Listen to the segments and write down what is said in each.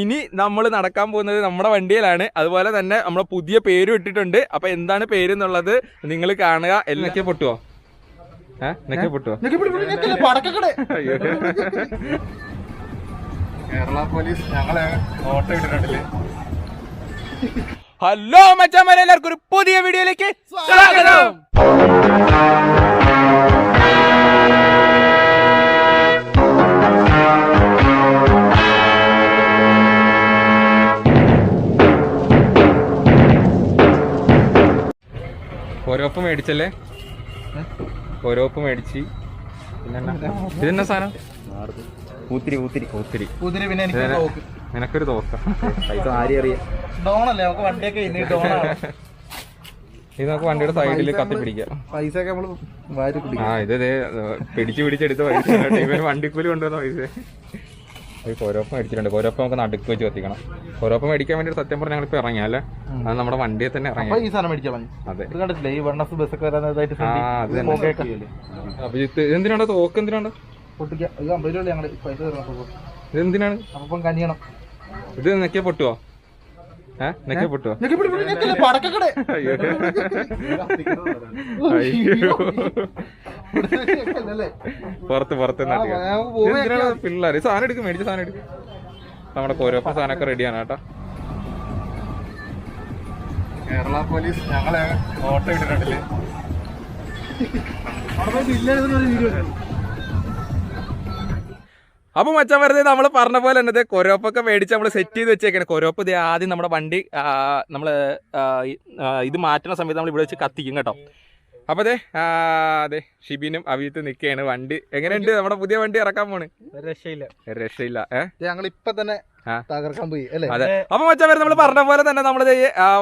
ഇനി നമ്മൾ നടക്കാൻ പോകുന്നത് നമ്മുടെ വണ്ടിയിലാണ്. അതുപോലെ തന്നെ നമ്മളെ പുതിയ പേരും ഇട്ടിട്ടുണ്ട്. അപ്പൊ എന്താണ് പേര് എന്നുള്ളത് നിങ്ങൾ കാണുക. എന്നൊക്കെ പൊട്ടുവോ? പൊട്ടുവോ? കേരള പോലീസ് ഞങ്ങളെ നോട്ട് ഇട്ടിട്ടുണ്ടല്ലേ. ഹലോ മച്ചാന്മാരെ, എല്ലാവർക്കും ഒരു പുതിയ വീഡിയോയിലേക്ക് സ്വാഗതം. ഓരോപ്പ് മേടിച്ചല്ലേ? ഓരോപ്പ് മേടിച്ച് ഇതെന്നാ സാധനം? ഊത്തിരി. പിന്നെ നിനക്കൊരു തോക്ക പൈസ ആരി അറിയാം. ഡോണല്ലേ നമുക്ക് വണ്ടിയൊക്കെ ഇനി ഡോണാണ്. ഇത് നമുക്ക് വണ്ടിയുടെ സൈഡിൽ കത്തി പിടിക്കാം. പൈസ ഒക്കെ നമ്മള് വാരി പിടിക്കും. ഇത് പിടിച്ചെടുത്ത പൈസ വണ്ടിക്കൂലി കൊണ്ടുവന്ന പൈസ. കോരോപ്പം മേടിച്ചിട്ടുണ്ട്. കോരോപ്പം നമുക്ക് നടുക്ക് വെച്ച് കത്തിക്കണം. കോരോപ്പം മേടിക്കാൻ വേണ്ടി സത്യം പറഞ്ഞാൽ ഞങ്ങളിപ്പോ ഇറങ്ങിയല്ലേ, അത് നമ്മുടെ വണ്ടിയെ തന്നെ ഇറങ്ങി. ഈ സാധനം മേടിക്കാൻ. അതെ, കണ്ടിട്ടില്ലേ ഈ വണ്ണസ് ബസ്സൊക്കെ വരാനായിട്ട്. അഭിജിത്ത് എന്തിനാണ് തോക്ക്? എന്തിനാണ് പൊട്ടിക്കാം? 50 രൂപ ഞങ്ങള് പൈസ തരണം. ഇതെന്തിനാണ്? അപ്പം കനിയണം. ഇത് നെക്കിയ പൊട്ടുവോ? പൊട്ടുവോ? പുറത്ത് പിള്ളേര് സാധനം എടുക്കും. മേടിച്ച സാധനം എടുക്കും. നമ്മുടെ കോരോപ്പം സാധനമൊക്കെ റെഡിയാണ് കേട്ടോ. കേരള പോലീസ് ഞങ്ങളെ നോട്ട് ഇട്ടിട്ടുണ്ടല്ലേ. അപ്പൊ മച്ചാൻ വെറുതെ നമ്മൾ പറഞ്ഞ പോലെ തന്നെ കൊരോപ്പൊക്കെ മേടിച്ച് നമ്മൾ സെറ്റ് ചെയ്ത് വെച്ചേക്കാണ്. കൊരോപ്പ് ഇത് ആദ്യം നമ്മുടെ വണ്ടി നമ്മള് ഇത് മാറ്റുന്ന സമയത്ത് നമ്മൾ ഇവിടെ വെച്ച് കത്തിക്കും കേട്ടോ. അപ്പൊ അതെ ഷിബിനും അഭിജിത്തും നിൽക്കുകയാണ്. വണ്ടി എങ്ങനെയുണ്ട്? നമ്മുടെ പുതിയ വണ്ടി ഇറക്കാൻ പോണ്. രക്ഷയില്ല. ഞങ്ങൾ ഇപ്പൊ തന്നെ തകർക്കാൻ പോയി അല്ലേ? അതെ. അപ്പൊ മച്ചാൻ നമ്മൾ പറഞ്ഞ പോലെ തന്നെ നമ്മള്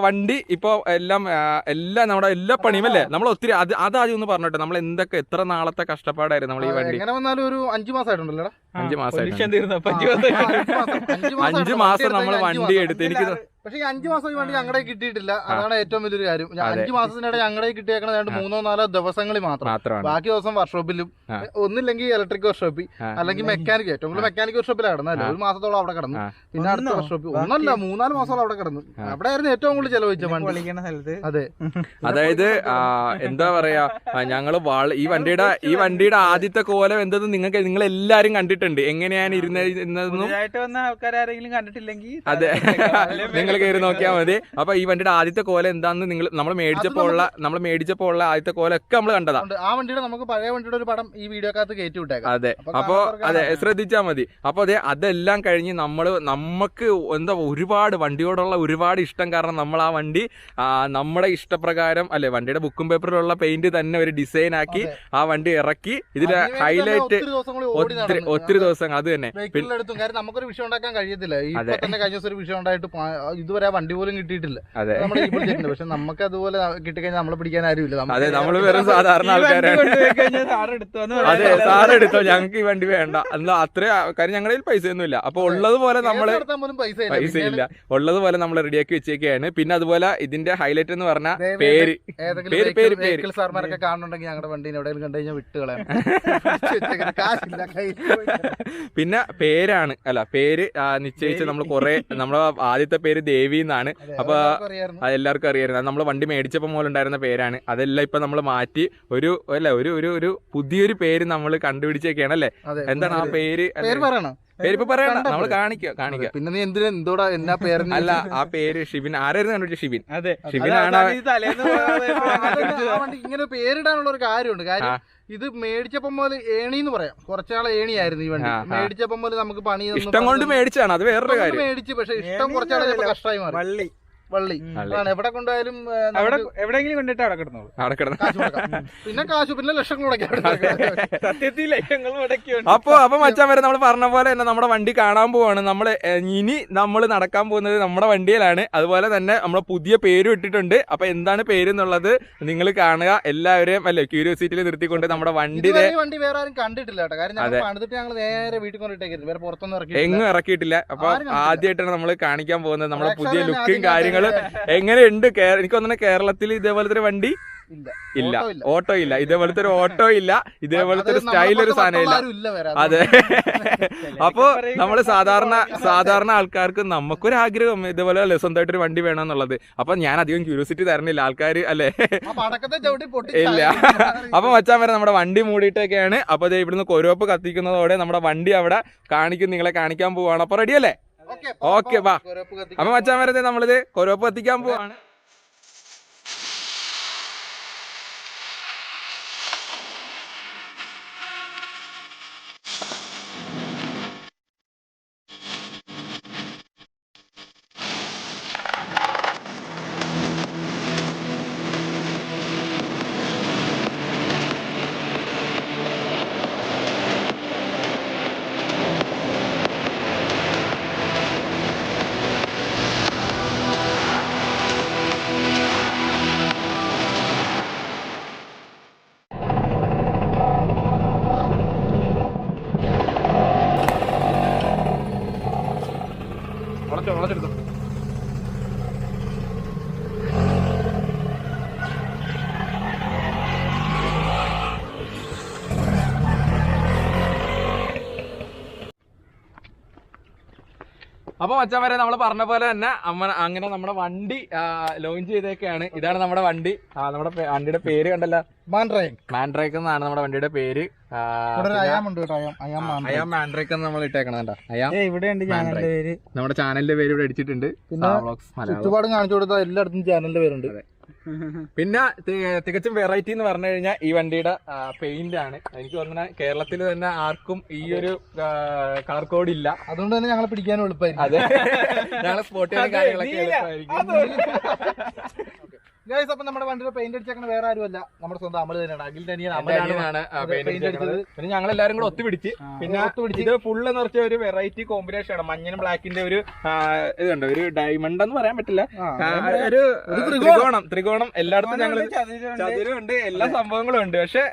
വണ്ടി ഇപ്പൊ എല്ലാം നമ്മുടെ എല്ലാ പണിയും അല്ലേ നമ്മൾ ഒത്തിരി അതാദ്യം ഒന്ന് പറഞ്ഞോട്ടെ. നമ്മൾ എന്തൊക്കെ എത്ര നാളത്തെ കഷ്ടപ്പാടായിരുന്നു നമ്മൾ ഈ വണ്ടി. എങ്ങനെ വന്നാലും ഒരു 5 മാസമായിട്ടുണ്ടല്ലോ. 5 മാസം നമ്മൾ വണ്ടി എടുത്ത്. എനിക്ക് പക്ഷെ ഈ 5 മാസം ഈ വണ്ടി ഞങ്ങളുടെ കിട്ടിയിട്ടില്ല. അതാണ് ഏറ്റവും വലിയൊരു കാര്യം. 5 മാസത്തിനിടെ ഞങ്ങളുടെ കിട്ടിയേക്കണത് 3-4 ദിവസങ്ങളിൽ മാത്രമാണ്. ബാക്കി ദിവസം വർക്ക്ഷോപ്പിലും, ഒന്നില്ലെങ്കിൽ ഇലക്ട്രിക് വർക്ക്ഷോപ്പിൽ, അല്ലെങ്കിൽ മെക്കാനിക്. ഏറ്റവും കൂടുതൽ മെക്കാനിക് വർക്ക്ഷോപ്പിലാണ് കിടന്നല്ലോ. 1 മാസത്തോളം അവിടെ കിടന്നു. പിന്നെ അടുത്ത വർക്ക്ഷോപ്പിൽ ഒന്നല്ല 3-4 മാസത്തോളം അവിടെ കിടന്നു. അവിടെ ആയിരുന്നു ഏറ്റവും കൂടുതൽ ചെലവഴിച്ച വണ്ടി. അതെ, അതായത് എന്താ പറയാ, ഞങ്ങള് ഈ വണ്ടിയുടെ ആദ്യത്തെ കോലം എന്തെന്ന് നിങ്ങൾ എല്ലാരും കണ്ടിട്ടുണ്ട്. എങ്ങനെയാണ് ഇരുന്നതെന്നും ആൾക്കാരെങ്കിലും കണ്ടിട്ടില്ലെങ്കിൽ അതെ നിങ്ങൾ കയറി നോക്കിയാൽ മതി. അപ്പൊ ഈ വണ്ടിയുടെ ആദ്യത്തെ കോലം എന്താന്ന് നമ്മൾ മേടിച്ചപ്പോ ഉള്ള ആദ്യത്തെ കോലം ഒക്കെ നമ്മൾ കണ്ടതാ. ആ വണ്ടിയുടെ നമുക്ക് പഴയ വണ്ടിയുടെ ഒരു പടം ഈ വീഡിയോക്കകത്ത് കയറ്റി വിട്ടേക്കാം. അതെ, അപ്പൊ അതെ ശ്രദ്ധിച്ചാൽ മതി. അപ്പൊ അതെല്ലാം കഴിഞ്ഞ് നമുക്ക് എന്താ ഒരുപാട് വണ്ടിയോടുള്ള ഒരുപാട് ഇഷ്ടം കാരണം നമ്മൾ ആ വണ്ടി നമ്മുടെ ഇഷ്ടപ്രകാരം അല്ലെ, വണ്ടിയുടെ ബുക്കും പേപ്പറിലുള്ള പെയിന്റ് തന്നെ ഒരു ഡിസൈൻ ആക്കി ആ വണ്ടി ഇറക്കി. ഇതില് ഹൈലൈറ്റ് ഒത്തിരി ദിവസം അത് തന്നെ നമുക്കൊരു വിഷയം ഉണ്ടാക്കാൻ കഴിയത്തില്ല. ഇപ്പൊ തന്നെ കഴിഞ്ഞ ദിവസം ഒരു വിഷയം ഉണ്ടായിട്ട് ഇതുവരെ വണ്ടി പോലും കിട്ടിയിട്ടില്ല. പക്ഷെ നമുക്ക് അതുപോലെ കിട്ടിക്കഴിഞ്ഞാൽ നമ്മളെ പിടിക്കാൻ ആരുമില്ല. അതെ, നമ്മള് വെറും സാധാരണ ആൾക്കാരാണ്. അതെ, സാറെടുത്തോ, ഞങ്ങൾക്ക് ഈ വണ്ടി വേണ്ട എന്നാ അത്ര കാര്യം. ഞങ്ങളുടെ പൈസ ഒന്നും ഇല്ല. അപ്പൊ ഉള്ളതുപോലെ നമ്മള് പൈസ ഇല്ല, ഉള്ളതുപോലെ നമ്മൾ റെഡിയാക്കി വെച്ചേക്കാണ്. പിന്നെ അതുപോലെ ഇതിന്റെ ഹൈലൈറ്റ് എന്ന് പറഞ്ഞ പേര് സാർമാരൊക്കെ കാണുന്നുണ്ടെങ്കിൽ ഞങ്ങളുടെ വണ്ടിനെ എവിടെയെങ്കിലും കണ്ടു കഴിഞ്ഞാൽ വിട്ടുകളയാം. പിന്നെ പേരാണ് പേര് നിശ്ചയിച്ച് നമ്മൾ നമ്മളെ ആദ്യത്തെ പേര് ദേവി എന്നാണ്. അപ്പൊ അതെല്ലാവർക്കും അറിയായിരുന്നു. നമ്മൾ വണ്ടി മേടിച്ചപ്പോൾ മുതൽ ഉണ്ടായിരുന്ന പേരാണ്. അതെല്ലാം ഇപ്പൊ നമ്മൾ മാറ്റി ഒരു പുതിയൊരു പേര് നമ്മൾ കണ്ടുപിടിച്ചേക്കാണ് അല്ലേ? എന്താണ് ആ പേര്? പേരിപ്പോ പറയണം, നമ്മൾ കാണിക്കാം. പിന്നെ നീ എന്തോടാ എന്നാ പേര്? അല്ല, ആ പേര് ഷിബിൻ. ആരായിരുന്നു കണ്ടുപിടിച്ച? ഷിബിനാണ്. ഇങ്ങനെ പേരിടാനുള്ള ഒരു കാര്യമുണ്ട്. കാര്യം ഇത് മേടിച്ചപ്പം മുതൽ ഏണിന്ന് പറയാം. കുറച്ചാളെ ഏണിയായിരുന്നു ഈ വണ്ടി. മേടിച്ചപ്പം മുതൽ നമുക്ക് പണി ഇഷ്ടം കൊണ്ട് മേടിച്ചാണ്, അത് വേറൊരു കാര്യം. മേടിച്ചു, പക്ഷെ ഇഷ്ടം കുറച്ചാളെ കഷ്ടമായി മാറി. വള്ളി എവിടെ കൊണ്ടായാലും എവിടെയെങ്കിലും കൊണ്ടിട്ട് അവിടെ കിടന്നോളൂ. പിന്നെ പിന്നെ ലക്ഷങ്ങൾ സത്യത്തിൽ ലക്ഷങ്ങൾ മുടക്കിയുണ്ട്. അപ്പൊ മച്ചാൻ വരെ നമ്മൾ പറഞ്ഞ പോലെ തന്നെ നമ്മുടെ വണ്ടി കാണാൻ പോവാണ്. ഇനി നമ്മൾ നടക്കാൻ പോകുന്നത് നമ്മുടെ വണ്ടിയിലാണ്. അതുപോലെ തന്നെ നമ്മളെ പുതിയ പേരും ഇട്ടിട്ടുണ്ട്. അപ്പൊ എന്താണ് പേര് എന്നുള്ളത് നിങ്ങൾ കാണുക. എല്ലാവരെയും അല്ലെ ക്യൂരിയോസിറ്റിയിൽ നിർത്തിക്കൊണ്ട് നമ്മുടെ വണ്ടി വേറെ ആരും കണ്ടിട്ടില്ല കേട്ടോ. കാര്യം ഞങ്ങൾ നേരെ വീട്ടിൽ കൊണ്ടിട്ടേക്കരുത്, വേറെ പുറത്തൊന്നും എങ്ങും ഇറക്കിയിട്ടില്ല. അപ്പൊ ആദ്യമായിട്ടാണ് നമ്മൾ കാണിക്കാൻ പോകുന്നത് നമ്മുടെ പുതിയ ലുക്കും കാര്യങ്ങളും. എങ്ങനെയുണ്ട്? എനിക്ക് തോന്നുന്നു കേരളത്തിൽ ഇതേപോലത്തെ വണ്ടി ഇല്ല ഓട്ടോ ഇല്ല, ഇതേപോലത്തെ ഒരു ഓട്ടോ ഇല്ല, ഇതേപോലത്തെ ഒരു സ്റ്റൈൽ ഒരു സാധനം ഇല്ല. അതെ. അപ്പൊ നമ്മള് സാധാരണ ആൾക്കാർക്ക് നമുക്കൊരു ആഗ്രഹം ഇതേപോലെ സ്വന്തമായിട്ടൊരു വണ്ടി വേണമെന്നുള്ളത്. അപ്പൊ ഞാൻ അധികം ക്യൂരിയോസിറ്റി തരണില്ല, ആൾക്കാർ അല്ലേ ഇല്ല. അപ്പൊ മച്ചാൻ വരെ നമ്മുടെ വണ്ടി മൂടിയിട്ടൊക്കെയാണ്. അപ്പൊ ഇവിടുന്ന് കൊരോപ്പ് കത്തിക്കുന്നതോടെ നമ്മുടെ വണ്ടി അവിടെ നിങ്ങളെ കാണിക്കാൻ പോവാണ്. അപ്പൊ റെഡി അല്ലേ? ഓക്കെ വാ. അപ്പൊ മച്ചാൻ വരെ നമ്മളിത് കൊരോപ്പ് കത്തിക്കാൻ പോവാണ്. വളച്ചെടുത്തു. അപ്പൊ മച്ചാൻ വരെ നമ്മൾ പറഞ്ഞ പോലെ തന്നെ അങ്ങനെ നമ്മുടെ വണ്ടി ലോഞ്ച് ചെയ്തേക്കാണ്. ഇതാണ് നമ്മുടെ വണ്ടി. നമ്മുടെ വണ്ടിയുടെ പേര് കണ്ടല്ലോ, മാൻഡ്രേക്ക് എന്നാണ് നമ്മുടെ വണ്ടിയുടെ പേര്. അയാം മാൻഡ്രേക്ക് എന്ന് നമ്മൾ ഇട്ടേക്കണ ഇവിടെ നമ്മുടെ ചാനലിന്റെ പേര് ഇവിടെ അടിച്ചിട്ടുണ്ട്. ചുറ്റുപാടും കാണിച്ചു കൊടുത്താൽ എല്ലായിടത്തും ചാനലിന്റെ പേരുണ്ട്. പിന്നെ തികച്ചും വെറൈറ്റി എന്ന് പറഞ്ഞു കഴിഞ്ഞാൽ ഈ വണ്ടിയുടെ പെയിന്റ് ആണ്. എനിക്ക് തോന്നുന്നത് കേരളത്തിൽ തന്നെ ആർക്കും ഈ ഒരു കളർ കോഡ് ഇല്ല. അതുകൊണ്ട് തന്നെ ഞങ്ങളെ പിടിക്കാനും എളുപ്പമായിരിക്കും. അതെ, ഞങ്ങളെ സ്പോട്ട് ചെയ്യാൻ കാര്യങ്ങളൊക്കെ എളുപ്പമായിരിക്കും. ഗൈസ്, അപ്പൊ നമ്മുടെ വണ്ടിയുടെ പെയിന്റ് അടിച്ചേക്കണ വേറെ ആരുമല്ല, നമ്മുടെ സ്വന്തം അമൽ തന്നെയാണ്. അഖിലിന്റെ അനിയനാണ് പെയിന്റ് അടിച്ചത്. പിന്നെ ഞങ്ങൾ എല്ലാരും കൂടെ ഒത്തുപിടിച്ച് ഇത് ഫുള്ള് എന്ന് പറഞ്ഞ ഒരു വെറൈറ്റി കോമ്പിനേഷൻ ആണ്. മഞ്ഞനും ബ്ലാക്കിന്റെ ഒരു ഇത് കണ്ടോ, ഒരു ഡയമണ്ട് എന്ന് പറയാൻ പറ്റില്ല, ഒരു ത്രികോണം എല്ലായിടത്തും ഞങ്ങൾ ചതുരമുണ്ട്, എല്ലാ സംഭവങ്ങളും ഉണ്ട്. പക്ഷെ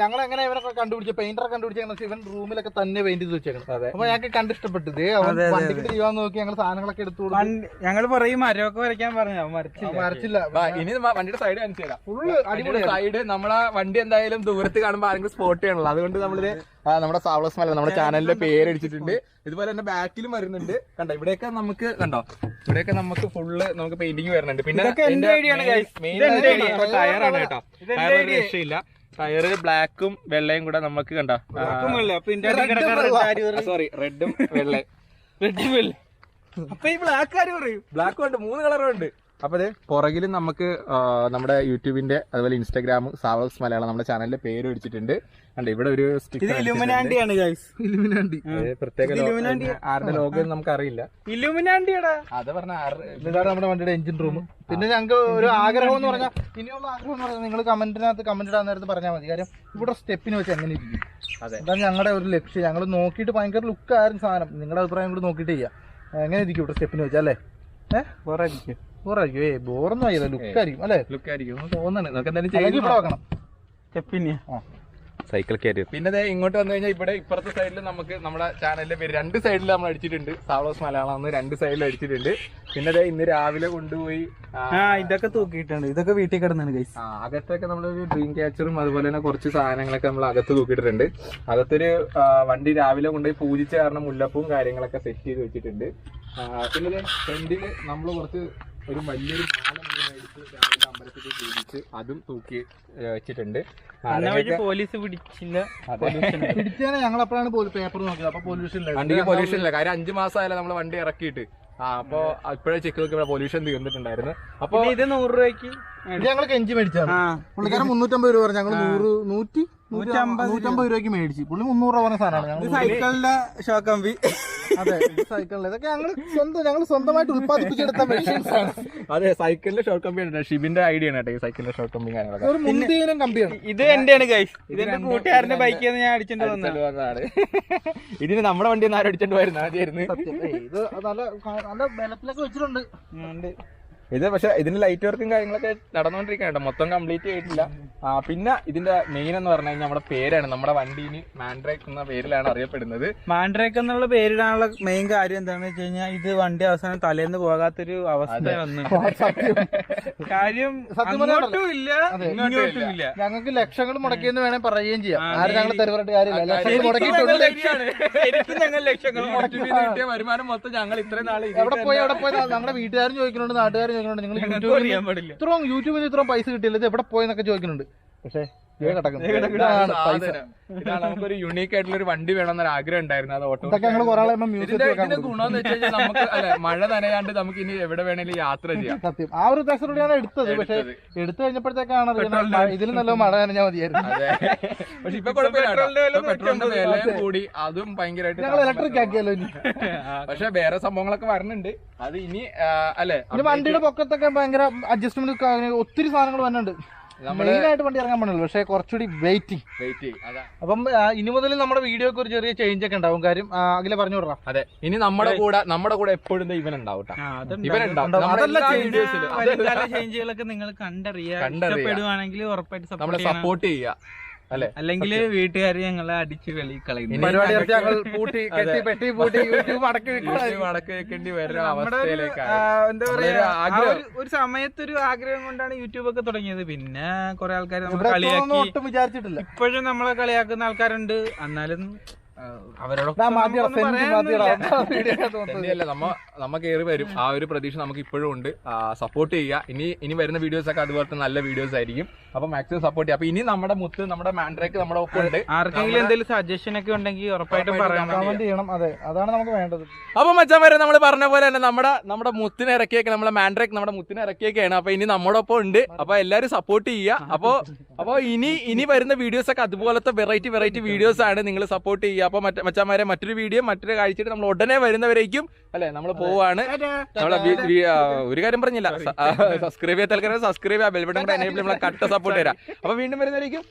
ഞങ്ങൾ എങ്ങനെ ഇവരൊക്കെ കണ്ടുപിടിച്ച പെയിന്ററെ കണ്ടുപിടിച്ച ഇവൻ റൂമിലൊക്കെ തന്നെ പെയിന്റ് ചെയ്ത് വെച്ചേക്കണം. അപ്പൊ ഞങ്ങൾക്ക് കണ്ടിഷ്ടപ്പെട്ടത് വണ്ടിക്ക് ചെയ്യാൻ നോക്കി ഞങ്ങൾ സാധനങ്ങളൊക്കെ എടുത്തു കൊടുക്കും. ഞങ്ങൾ പറയും മരമൊക്കെ വരയ്ക്കാൻ പറഞ്ഞു, മരച്ചില്ല. ഇനി വണ്ടിയുടെ സൈഡ് കാണിച്ചു തരാം. അടിപൊളി സൈഡ്. നമ്മളെ വണ്ടി എന്തായാലും ദൂരത്ത് കാണുമ്പോൾ ആരെങ്കിലും സ്പോട്ട് ചെയ്യണല്ലോ. അതുകൊണ്ട് നമ്മളിത് നമ്മുടെ സാവളസ് മല നമ്മുടെ ചാനലിന്റെ പേര് അടിച്ചിട്ടുണ്ട്. ഇതുപോലെ തന്നെ ബാക്കിലും വരുന്നുണ്ട്. കണ്ടോ, ഇവിടെയൊക്കെ നമുക്ക് ഫുള്ള് നമുക്ക് പെയിന്റിങ് വരുന്നുണ്ട്. പിന്നെ ടയറാണ് കേട്ടോ, ടയർ രക്ഷയില്ല. ടയറ് ബ്ലാക്കും വെള്ളയും കൂടെ നമുക്ക് കണ്ടോ, സോറി റെഡും വെള്ളയും. അപ്പൊ ഈ ബ്ലാക്ക് ആര് പറയും? ബ്ലാക്കും ഉണ്ട്, 3 കളറും ഉണ്ട്. അപ്പൊ അതെ പുറകിലും നമുക്ക് നമ്മുടെ യൂട്യൂബിന്റെ അതുപോലെ ഇൻസ്റ്റാഗ്രാമും സാവൾസ് മലയാളം നമ്മുടെ ചാനലിന്റെ പേര് അടിച്ചിട്ടുണ്ട്. കണ്ടോ, ഇവിടെ ഒരു സ്റ്റിക്കർ പ്രത്യേക ആരുടെ ലോഗോ നമുക്ക് അറിയില്ല. അത് പറഞ്ഞ ഇതാണ് നമ്മുടെ വണ്ടിയുടെ എഞ്ചിൻ റൂം. പിന്നെ ഞങ്ങൾക്ക് ഒരു ആഗ്രഹം എന്ന് പറഞ്ഞാൽ, ഇനിയുള്ള ആഗ്രഹം എന്ന് പറഞ്ഞാൽ നിങ്ങൾ കമന്റ് ഇടാൻ നേരത്ത് പറഞ്ഞാൽ മതി. കാര്യം ഇവിടെ സ്റ്റെപ്പിന് വെച്ച് എങ്ങനെ ഇരിക്കും, അതാണ് ഞങ്ങളുടെ ഒരു ലക്ഷ്യം. ഞങ്ങൾ നോക്കിയിട്ട് ഭയങ്കര ലുക്കായിരുന്നു സാധനം. നിങ്ങളുടെ അഭിപ്രായം കൂടി നോക്കിയിട്ട് ചെയ്യാം. എങ്ങനെ ഇരിക്കും ഇവിടെ സ്റ്റെപ്പിന് വെച്ചാൽ അല്ലേ? ബോറൊന്നും ആയില്ല, ലുക്കായിരിക്കും അല്ലേ? ലുക്കായിരിക്കും തോന്നുന്നു. നമുക്ക് എന്തായാലും ഇവിടെ വെക്കണം സ്റ്റെപ്പിന്. Cycle carrier. പിന്നെ ഇങ്ങോട്ട് വന്നു കഴിഞ്ഞാൽ ഇവിടെ ഇപ്പുറത്തെ സൈഡിൽ നമുക്ക് നമ്മുടെ ചാനലിന്റെ പേര് 2 സൈഡിൽ നമ്മൾ അടിച്ചിട്ടുണ്ട്. സാവളോസ് മലയാളം 2 സൈഡിൽ അടിച്ചിട്ടുണ്ട്. പിന്നെ ഇന്ന് രാവിലെ കൊണ്ടുപോയി ഇതൊക്കെ തൂക്കിയിട്ടുണ്ട്. ഇതൊക്കെ വീട്ടിൽ കിടന്നാണ് ഗൈസ്. അകത്തൊക്കെ നമ്മളൊരു ഡ്രീം ക്യാച്ചറും അതുപോലെ തന്നെ കുറച്ച് സാധനങ്ങളൊക്കെ നമ്മൾ അകത്ത് തൂക്കിയിട്ടുണ്ട്. അകത്തൊരു വണ്ടി രാവിലെ കൊണ്ടുപോയി പൂജിച്ച കാരണം മുല്ലപ്പൂവും കാര്യങ്ങളൊക്കെ സെറ്റ് ചെയ്ത് വെച്ചിട്ടുണ്ട്. പിന്നെ ഫ്രണ്ടില് നമ്മൾ ഒരു വലിയൊരു മാല മേടിച്ച് രാവിലെ അമ്പലത്തിൽ പൂജിച്ച് അതും തൂക്കി വെച്ചിട്ടുണ്ട്. പോലീസ് പിടിച്ചില്ല, ഞങ്ങൾ അപ്പോഴാണ് പേപ്പർ നോക്കിയത്. അപ്പൊ പൊല്യൂഷൻ ഇല്ല. കാര്യം 5 മാസമായാലും നമ്മൾ വണ്ടി ഇറക്കിയിട്ട്. അപ്പൊ ഇപ്പോഴേ ചെക്ക് നോക്കിയപ്പോൾ പൊല്യൂഷൻ തീർന്നിട്ടുണ്ടായിരുന്നു. അപ്പൊ ഇത് 100 രൂപയ്ക്ക് ഞങ്ങൾ കെഞ്ചി മേടിച്ചാണ്. പുള്ളിക്കാരൻ 350 രൂപ പറഞ്ഞു. ഞങ്ങൾ 150 രൂപയ്ക്ക് മേടിച്ചു. പുള്ളി 300 രൂപ പറഞ്ഞ സാധനമാണ്. സൈക്കിളിന്റെ ഷോക്കമ്പി. അതെ, സൈക്കിളിൽ ഇതൊക്കെ ഞങ്ങൾ സ്വന്തമായിട്ട് ഉത്പാദിപ്പിച്ചെടുത്ത മെഷീൻസ് ആണ്. അതെ, സൈക്കിളിന്റെ ഷോർട്ട് കമ്പി ആണ്. ഷിബിന്റെ ഐഡിയ ആണ് കേട്ടോ ഈ സൈക്കിളിന്റെ ഷോർട്ട് കമ്പി കാര്യങ്ങളൊക്കെ. ഒരു മുന്തിയനും കമ്പിയാണ്. ഇത് എന്റെയാണ് ഗൈസ്. ഇതെന്റെ കൂട്ടുകാരന്റെ ബൈക്കിൽ ഞാൻ അടിച്ചിട്ട് വന്നതാണ്. ഇതിന് നമ്മുടെ വണ്ടി ഒന്ന് ആരും അടിച്ചോണ്ട് വരുന്ന ആദ്യമായിരുന്നു. ഇത് നല്ല ബലത്തിലൊക്കെ വെച്ചിട്ടുണ്ട്. ഇത് പക്ഷെ ഇതിന്റെ ലൈറ്റ് വർക്കും കാര്യങ്ങളൊക്കെ നടന്നുകൊണ്ടിരിക്കണ മൊത്തം കംപ്ലീറ്റ് ചെയ്തിട്ടില്ല. പിന്നെ ഇതിന്റെ മെയിൻ എന്ന് പറഞ്ഞു കഴിഞ്ഞാൽ നമ്മുടെ പേരാണ്. നമ്മുടെ വണ്ടിന് മാൻഡ്രേക്ക് എന്ന പേരിലാണ് അറിയപ്പെടുന്നത്. മാൻഡ്രേക്ക് എന്നുള്ള പേരിടാനുള്ള മെയിൻ കാര്യം എന്താണെന്ന് വെച്ച് കഴിഞ്ഞാൽ ഇത് വണ്ടി അവസാനം തലേന്ന് പോകാത്തൊരു അവസ്ഥ വന്നു. കാര്യം അങ്ങോട്ടും ഇല്ല ഇങ്ങോട്ടും ഇല്ല. ഞങ്ങൾക്ക് ലക്ഷങ്ങൾ മുടക്കിയെന്ന് വേണേ പറയുകയും ചെയ്യാം. ആരും ഞങ്ങൾ തരുവരായിട്ട് കാര്യമില്ല. ലക്ഷങ്ങൾ മുടക്കിയിട്ടുണ്ട്. ഞങ്ങൾ ലക്ഷങ്ങൾ കിട്ടിയ വരുമാനം മൊത്തം ഞങ്ങൾ ഇത്രയും നാളെ എവിടെ പോയി നമ്മുടെ വീട്ടുകാരും ചോദിക്കുന്നുണ്ട്, നാട്ടുകാരും ചോദിക്കുന്നുണ്ട്, നിങ്ങൾ യൂട്യൂബിൽ ഇത്രയും പൈസ കിട്ടിയില്ല, ഇത് എവിടെ പോയെന്നൊക്കെ ചോദിക്കുന്നുണ്ട്. പക്ഷേ നമുക്കൊരു യുണീക്ക് ആയിട്ടുള്ള ഒരു വണ്ടി വേണമെന്നൊരു ആഗ്രഹം ഉണ്ടായിരുന്നു. അത് ഓട്ടോ ഇതിന്റെ ഗുണമെന്ന് വെച്ച് കഴിഞ്ഞാൽ നമുക്ക് മഴ നനയാണ്ട് നമുക്ക് ഇനി എവിടെ വേണേലും യാത്ര ചെയ്യാം. സത്യം ആ ഒരു ഉദ്ദേശത്തോടെയാണ് എടുത്തത്. പക്ഷെ എടുത്തു കഴിഞ്ഞപ്പോഴത്തേക്കാണ് ഇതിൽ നല്ല മഴ നനഞ്ഞാൽ മതിയായിരുന്നു. പക്ഷെ ഇപ്പൊ കുഴപ്പമില്ല, പെട്രോളിന്റെ വില കൂടി, അതും ഭയങ്കരമായിട്ട് ഞങ്ങൾ ഇലക്ട്രിക് ആക്കിയല്ലോ ഇനി. പക്ഷെ വേറെ സംഭവങ്ങളൊക്കെ വരുന്നുണ്ട്. അത് ഇനി അല്ലെ വണ്ടിയുടെ പൊക്കത്തൊക്കെ ഭയങ്കര അഡ്ജസ്റ്റ്മെന്റ്, ഒത്തിരി സാധനങ്ങൾ വന്നിട്ടുണ്ട്. മെയിനായിട്ട് വണ്ടി ഇറങ്ങാൻ പറ്റുള്ളൂ, പക്ഷെ കുറച്ചുകൂടി വെയിറ്റിംഗ്. അപ്പം ഇനി മുതൽ നമ്മുടെ വീഡിയോക്ക് ഒരു ചെറിയ ചേഞ്ച് ഒക്കെ ഉണ്ടാവും. കാര്യം അഖില പറഞ്ഞു വിടാം. അതെ, ഇനി നമ്മുടെ കൂടെ എപ്പോഴും ഇവൻ ഉണ്ടാവും. ചേഞ്ചുകളൊക്കെ നിങ്ങൾ കണ്ടറിയാണെങ്കിൽ ഉറപ്പായിട്ട് സപ്പോർട്ട് ചെയ്യുക. അല്ലെങ്കിൽ വീട്ടുകാർ ഞങ്ങളെ അടിച്ചു കളയുന്നു. പരിപാടി ഞങ്ങൾ പൂട്ടി കെട്ടി പെട്ടി പൂട്ടി യൂട്യൂബ് അടക്കി വെക്കേണ്ടി വരുന്ന അവസ്ഥയിലേക്കാണ്. എന്താ പറയാ, ഒരു സമയത്തൊരു ആഗ്രഹം കൊണ്ടാണ് യൂട്യൂബ് ഒക്കെ തുടങ്ങിയത്. പിന്നെ കുറെ ആൾക്കാർ നമ്മളെ കളിയാക്കി, ഒട്ടും വിചാരിച്ചിട്ടില്ല. ഇപ്പോഴും നമ്മളെ കളിയാക്കുന്ന ആൾക്കാരുണ്ട്. എന്നാലും അവരോടൊപ്പം നമ്മ കയറി വരും. ആ ഒരു പ്രതീക്ഷ നമുക്ക് ഇപ്പോഴും ഉണ്ട്. സപ്പോർട്ട് ചെയ്യുക. ഇനി വരുന്ന വീഡിയോസ് ഒക്കെ അതുപോലത്തെ നല്ല വീഡിയോസ് ആയിരിക്കും. അപ്പൊ മാക്സിമം സപ്പോർട്ട് ചെയ്യുക. അപ്പൊ ഇനി നമ്മുടെ മുത്ത്, നമ്മുടെ മാൻഡ്രേക്ക് നമ്മുടെ ഒപ്പം ഉണ്ട്. ആർക്കെങ്കിലും എന്തെങ്കിലും സജഷൻ ഒക്കെ ഉണ്ടെങ്കിൽ ഉറപ്പായിട്ടും കമന്റ് ചെയ്യണം. അതെ, അതാണ് നമുക്ക് വേണ്ടത്. അപ്പൊ മച്ചാൻ വരെ നമ്മൾ പറഞ്ഞ പോലെ തന്നെ നമ്മുടെ മുത്തിനെ ഇറക്കിയൊക്കെ, നമ്മുടെ മാൻഡ്രേക്ക് നമ്മുടെ മുത്തിനെ ഇറക്കിയൊക്കെയാണ്. അപ്പൊ ഇനി നമ്മുടെ ഒപ്പം ഉണ്ട്. അപ്പൊ എല്ലാവരും സപ്പോർട്ട് ചെയ്യുക. അപ്പൊ ഇനി വരുന്ന വീഡിയോസ് ഒക്കെ അതുപോലത്തെ വെറൈറ്റി വീഡിയോസ് ആണ്. നിങ്ങൾ സപ്പോർട്ട് ചെയ്യുക. അപ്പൊ മച്ചാമാരെ മറ്റൊരു വീഡിയോ മറ്റൊരു കാഴ്ചയിട്ട് നമ്മൾ ഉടനെ വരുന്നവരേക്കും അല്ലെ നമ്മൾ പോവാണ്. ഒരു കാര്യം പറഞ്ഞില്ല, സബ്സ്ക്രൈബ് ചെയ്യാൻ തൽക്കാലം സബ്സ്ക്രൈബ് ചെയ്യുക, ബെൽ ബട്ടൺ കൂടെ എനേബിൾ നമ്മളെ കട്ട സപ്പോർട്ട് തരാം. അപ്പൊ വീണ്ടും വരുന്നവരേക്കും